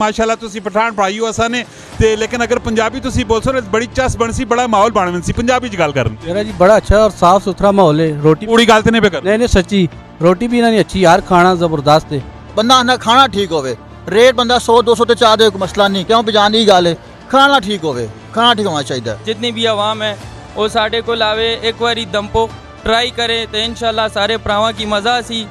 माशाल्लाह तुसी पठान पढ़ाई हो असा ने ते लेकिन अगर पंजाबी तुसी बोल सो बड़ी चस बन सी बड़ा माहौल बन सी पंजाबी च गल करन मेरा जी बड़ा अच्छा और साफ सुथरा माहौल है। रोटी पूरी गल ते नहीं पे कर नहीं नहीं सच्ची रोटी भी इन्होंने अच्छी यार, खाना जबरदस्त है। बंदा आना खाना ठीक होवे, रेट बंदा 100-200 ते चाह दे कोई मसला नहीं, क्यों बजान दी गल है, खाना ठीक होवे, खाना ठीक होना चाहिए। जितनी भी आवाम है वो साढ़े को लावे एक बारी दमपो ट्राई करे तो इंशाल्लाह सारे भरावां की मज़ा सी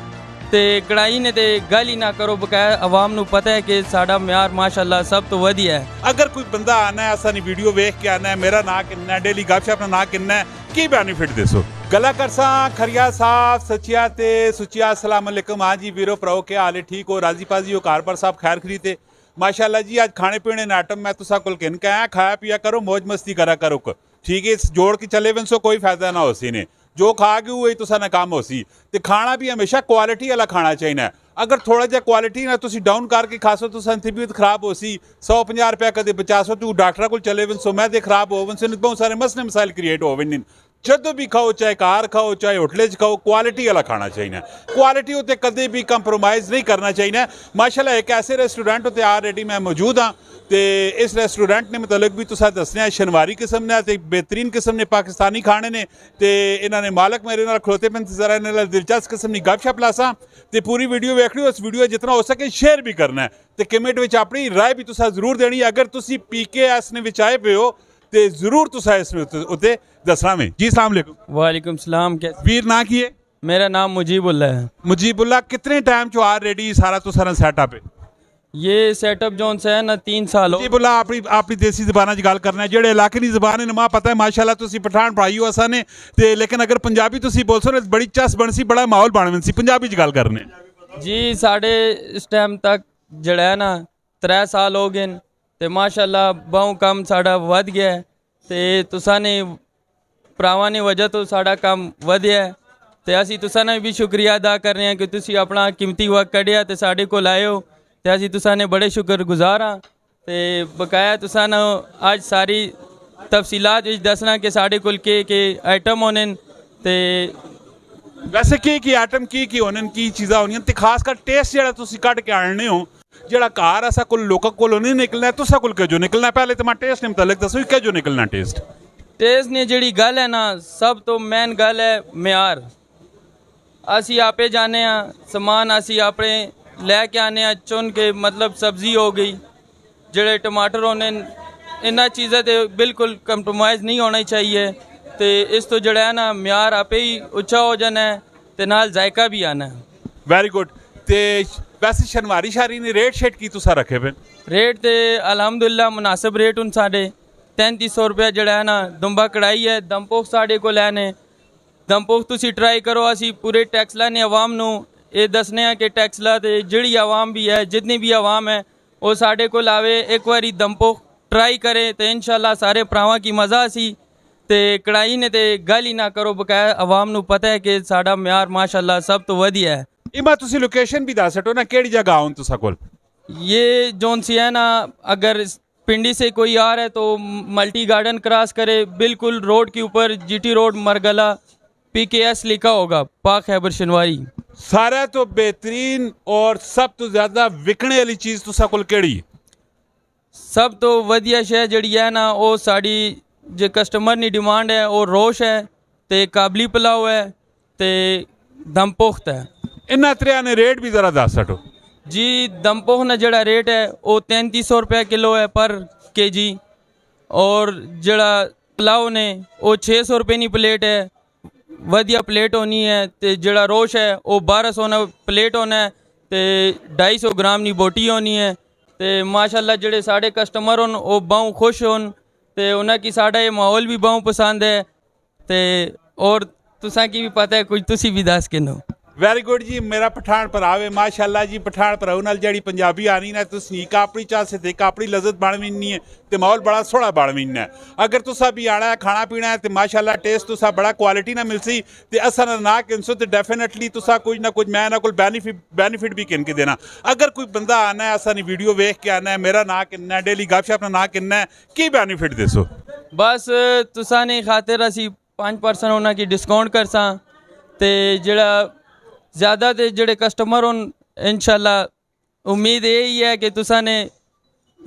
ते कढ़ाई ने ते गल ही ना करो। बकाया आवाम नू पता है कि साडा म्यार माशाल्लाह सब तो वधिया है। अगर कोई बंदा आना है असा वीडियो वेख के आना है मेरा ना किन्ना है डेली गपशप ना किन्ना है की बेनीफिट दसो गला करसा खरिया साफ सचिया ते सुचिया अस्सलाम वालेकुम। हाँ जी वीरो भराओ क्या हाल है, ठीक हो, राजी पाजी हो, कार पर साहब खैर खरीदे माशाल्लाह जी। आज खाने पीने ने आइटम मैं तुसा कोल किन के आया, खाया पिया करो, मौज मस्ती करा करो, ठीक है। जोड़ के चले वन सो कोई फायदा ना हो सी ने, जो खा गए वही तुसा ना काम हो सी। ते खाना भी हमेशा क्वालिटी वाला खाना चाहिए। अगर थोड़ा जहा क्वालिटी ना तुसी डाउन करके खासो तो तबीयत खराब हो सी, 150 रुपया कदे 50 तू डॉक्टर को चले वन सो मैदे खराब हो वन से बहुत सारे मसले मसाइल क्रिएट हो वन। जदों भी खाओ चाहे घर खाओ चाहे होटल खाओ क्वालिटी वाला खाना चाहिए। क्वालिटी उत्ते कदे भी कंप्रोमाइज़ नहीं करना चाहिए। माशाल्लाह एक ऐसे रेस्टोरेंट उत्ते ऑलरेडी मैं मौजूद हाँ तो इस रेस्टोरेंट ने मतलब भी तुसा दसने शनवारी किस्म ने ते बेहतरीन किस्म ने पाकिस्तानी खाने ने ते इन्होंने मालक मेरे नाल खलोते पे जरा इन्होंने दिलचस्प किस्म की गपशप लासा तो पूरी वीडियो वेख लियो। इस वीडियो जितना हो सके शेयर भी करना है तो कमेंट में अपनी राय भी तुसा जरूर देनी। अगर तुसी PKS ने विच आए पे हो तो जरूर तुसा इस उत्ते दसना में। जी अस्सलाम वालेकुम। वालेकुम सलाम। कैसे वीर ना की है? मेरा नाम मुजीबुल्ला है। मुजीबुल्ला कितने टाइम चो ऑलरेडी सारा तो सारा सेटअप है? ये सेटअप जोन से है ना 3 साल हो। मुजीबुल्ला अपनी देसी जबाना च गल करना है जेड़े इलाके की जबान है मां पता है माशाल्लाह तुसी पठान पढ़ाई हो असा ने ते लेकिन अगर पंजाबी तुसी बोल सो बड़ी चस बन सी बड़ा माहौल बन सी पंजाबी च गल करने। जी साढ़े इस टाइम तक जड़ा है ना 3 साल हो गए ते माशाल्लाह बहु कम साड़ा वध गया है ते तुसा ने भरावां ने वजह तो साड़ा कम वधिया है ते असी तुसा ने भी शुक्रिया अदा कर रहे हैं कि तुसी अपना कीमती वक्त कढ़िया ते साढ़े कोल आए हो ते असी तुसा ने बड़े शुक्रगुजार हाँ ते बकाया तुसा ने अज सारी तफसीलात दसना कि साढ़े कोल के आइटम होने ते वैसे की आइटम की होने की चीज़ां होनियां ते खास कर टेस्ट जेड़ा तुसी कट के आने हो जेड़ा घर असा कोल लोकां कोलों नहीं निकलना है तुसा कोल क्यों निकलना? पहले तो मैं टेस्ट ने मतलब दसो क्यों निकलना टेस्ट ने जेड़ी गल है ना सब तो मेन गल है म्यार। असी आपे जाने समान असी अपने लैके आने चुन के मतलब सब्जी हो गई जेड़े टमाटर होने इन्ह चीज़ें तो बिल्कुल कंप्रोमाइज़ नहीं होना चाहिए तो इस तो जड़ा है ना म्यार आपे ही उच्चा हो जाना है तो नाल जायका भी आना है। Very good. तो वैसे शनवारी शारी ने रेट शेट की तुसा रखे पे? रेट तो अलहमदुलिल्लाह मुनासिब रेट हूँ साढ़े 3300 रुपया जड़ा है ना। दुम्बा कढ़ाई है दमपोख साढ़े को लैने दमपोख तुसी ट्राई करो। असी पूरे टैक्सला ने आवाम नू ये दसने कि टैक्सला ते जिहड़ी आवाम भी है जितनी भी आवाम है वो साढ़े को लावे एक बारी दमपोख ट्राई करे तो इंशाल्लाह सारे भरावां की मज़ा सी ते कढ़ाई ने ते गल ही ना करो। बकाया आवाम नू पता है कि साडा म्यार माशाल्लाह सब तो वधिया है। इमा तुसी लोकेशन भी दस सको ना केड़ी जगह आउं तुसा कोल? ये जोन सी है ना अगर पिंडी से कोई आ रहा है तो मल्टी गार्डन क्रॉस करे बिल्कुल रोड के ऊपर GT रोड मरगला PKS लिखा होगा पाक खैबर शनवारी। सारा तो बेहतरीन और सब तो ज्यादा विकने वाली चीज़ तुसा कोल केड़ी? सब तो वधिया शय जड़ी है ना वो साड़ी जो कस्टमर की डिमांड है वो रोश है ते काबली पुलाव है ते दमपोख्त है। इन्ना त्रिया ने रेट भी जरा दस सको जी। दमपोख ना जड़ा रेट है वो 3300 रुपया किलो है पर kg और जड़ा पुलाव ने वो 600 रुपये की प्लेट है। वधिया प्लेट होनी है तो जड़ा रोश है वो 1200 प्लेट होना है तो 250 ग्राम की बोटी होनी है तो माशाल्लाह जड़े साढ़े कस्टमर होन वो बहु खुश होन तो उन्हें की साढ़ा ये माहौल भी बहु पसंद है तो और तुसा की भी पता है कुछ तुसी भी दस के नो। वेरी गुड जी। मेरा पठान भरावे माशाल्लाह जी पठान भराओ नाल जड़ी पंजाबी आनी ना तुसी एक अपनी चाह से एक अपनी लज्जत बन मिलनी है तो माहौल बड़ा सोहना बन मिलना है। अगर तुसा भी आना है खाना पीना है तो माशाल्लाह टेस्ट तुसा बड़ा क्वालिटी ना मिलसी तो असा ना किनसो तो डेफिनेटली तुसा कुछ ना कुछ मैं ना कोई बेनीफिट भी किन के देना। अगर कोई बंदा आना है असा वीडियो वेख के आना है मेरा ना किन्ना है डेली गपशप ना किन्ना है की बेनीफिट दसो? बस तुसा ने खातिर असी 5% उन्होंने की डिस्काउंट करसा तो जड़ा ज़्यादा तो जड़े कस्टमर होन इंशाल्लाह उम्मीद यही है कि तुसा ने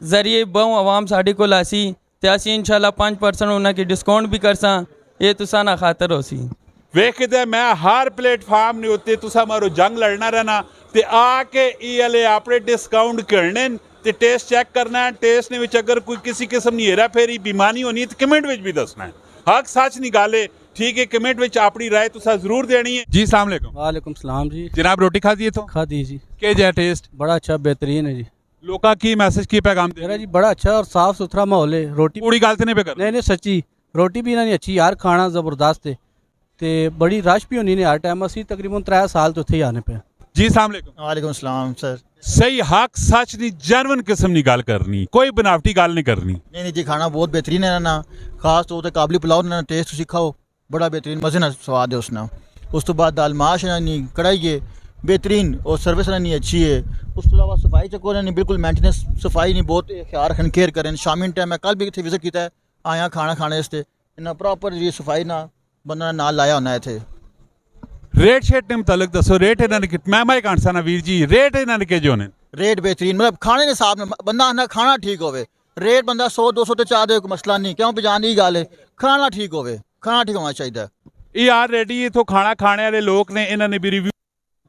ਜ਼ਰੀਏ ਬਹੁ ਆਵਾਮ ਸਾਡੇ ਕੋਲ ਆਸੀ ਤੇ ਅਸੀਂ ਇਨਸ਼ਾਅੱਲਾ 5% ਉਹਨਾਂ ਕੀ ਡਿਸਕਾਊਂਟ ਵੀ ਕਰਸਾਂ ਇਹ ਤੁਸਾਂ ਨਾ ਖਾਤਰ ਹੋਸੀ ਵੇਖ ਕੇ ਮੈਂ ਹਰ ਪਲੇਟਫਾਰਮ ਨੇ ਉੱਤੇ ਤੁਸਾਂ ਮਾਰੋ ਜੰਗ ਲੜਨਾ ਰਹਿਣਾ ਤੇ ਆ ਕੇ ਇਹ ਵਾਲੇ ਆਪਣੇ ਡਿਸਕਾਊਂਟ ਕਰਨੇ ਤੇ ਟੇਸਟ ਚੈੱਕ ਕਰਨਾ ਟੇਸਟ ਨੇ ਵਿੱਚ ਅਗਰ ਕੋਈ ਕਿਸੇ ਕਿਸਮ ਦੀ ਹੇਰਾ ਫੇਰੀ ਬਿਮਾਰੀ ਹੋਣੀ ਤੇ ਕਮੈਂਟ ਵਿੱਚ ਵੀ ਦੱਸਣਾ ਹੈ ਹਕ ਸੱਚ ਨਹੀਂ ਗੱਲ ਹੈ ठीक है कमेंट में अपनी राय तुसा जरूर देनी है जी अस्सलाम वालेकुम वालेकुम सलाम जी जनाब रोटी खा दी तो खा दी जी के जाए टेस्ट बड़ा अच्छा बेहतरीन है जी लोका की मैसेज की पैगाम दे मेरा जी बड़ा अच्छा और साफ सुथरा माहौल है रोटी पूरी गल ते नहीं पे कर नहीं नहीं सच्ची रोटी भी इन्हों ने अच्छी यार खाना जबरदस्त है ते बड़ी रश भी होनी ने हर टाइम असी तकरीबन 3 साल तो उत्थे ही आने पे जी अस्सलाम वालेकुम वालेकुम सलाम सर सही हक सच दी जेन्युइन किस्म दी गल करनी कोई बनावटी गल नहीं करनी नहीं जी खाना बहुत बेहतरीन है ना खास तौर ते काबली पुलाव ना टेस्ट तुसीं खाओ बड़ा बेहतरीन मज़े नाल स्वाद है उसना उस तो बाद दाल माश नहीं कढ़ाई है बेहतरीन और सर्विस नहीं अच्छी है उस तो अलावा सफाई चक्कर नहीं बिल्कुल मेंटेनेंस सफाई नहीं बहुत ख्याल रखन केयर करें शामी टाइम मैं कल भी इतने विजिट किया आया खाना खाने वास्ते इन्ना प्रॉपर जी सफाई ना बंदा नाल लाया होना इतने रेट शेट ने मुतलक दसो रेट इन्होंने मैं माइक आंसा ना वीर जी रेट इन्होंने के जो ने रेट बेहतरीन मतलब खाने के हिसाब में बंदा आना खाना ठीक होवे रेट बंदा 100-200 तो चाह दे कोई मसला नहीं क्यों पजान की गल है खाना ठीक होवे खाना ठीक होना चाहिए ਇਹ ਆਲਰੇਡੀ ਇਥੋਂ ਖਾਣਾ ਖਾਣੇ ਵਾਲੇ ਲੋਕ ਨੇ ਇਹਨਾਂ ਨੇ ਵੀ ਰਿਵਿਊ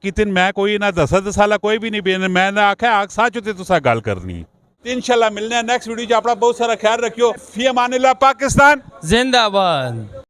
ਕੀਤੇ ਮੈਂ ਕੋਈ ਇਹਨਾਂ ਦੱਸਾ ਦਸਾਲਾ ਕੋਈ ਵੀ ਨਹੀਂ ਬੇਨ ਮੈਂ ਆਖਿਆ ਆਖ ਸੱਚ ਤੇ ਤੁਸੀਂ ਗੱਲ ਕਰਨੀ ਤੇ ਇਨਸ਼ਾਅੱਲਾ ਮਿਲਨੇ ਨੈਕਸਟ ਵੀਡੀਓ 'ਚ ਆਪਣਾ ਬਹੁਤ ਸਾਰਾ ਖਿਆਲ ਰੱਖਿਓ ਫੀ ਅਮਾਨਿल्लाह पाकिस्तान जिंदाबाद।